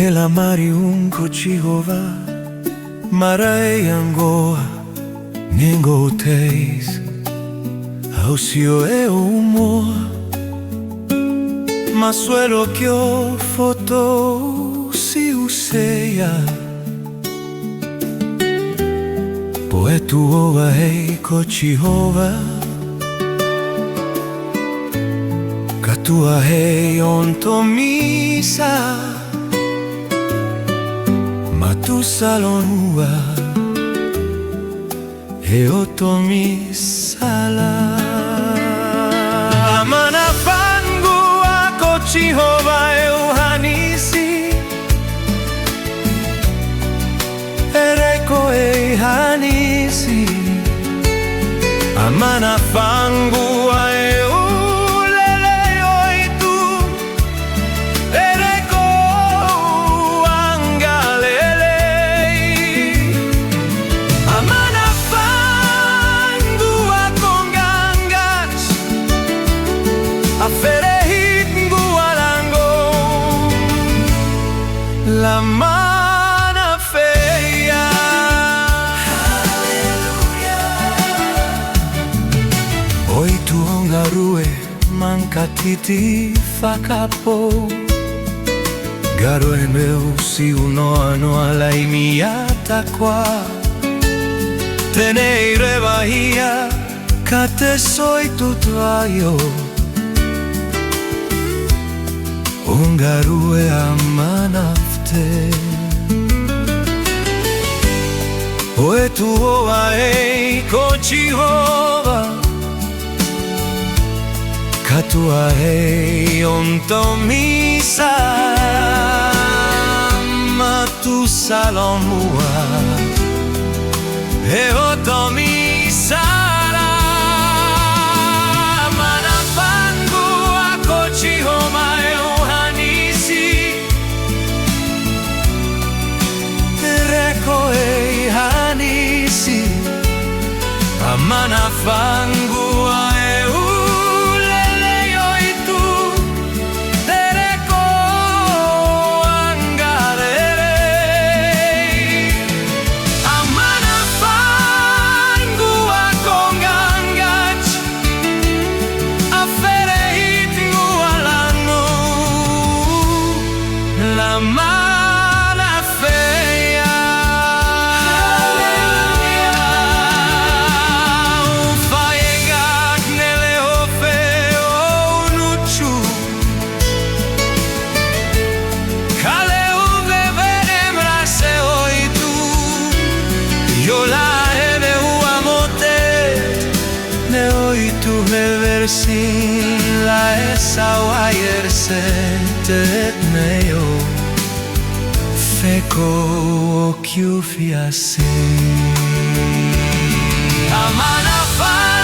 Nella mari unco Jehová, marai angoa, ningo teis, ausio e umoa, ma suelo que o foto si useia, poetu ova heiko Jehová, katua hei onto misa. Tu salonua e otomi sala Amana pangu ako Jehová euhanisi Ereko hanisi Amana pangu la mana feia. Alleluia. Oi tu ongarue mancatiti fakapo Garo e meu si unoa noa la imiata qua Tenei rebahia Kate soi tutuaio Ongarue amanafte Oe tu oa eiko Jehová Katua hei onto misa Ma tu salon mua E oto misa Manapangu ako Jehová Amana fangua e ulele yoitu Tereko angarerei Amana fangua kongangach Afereit ngualano La mana feia Versin la esa wire set meo Feco chiufia se Amana fa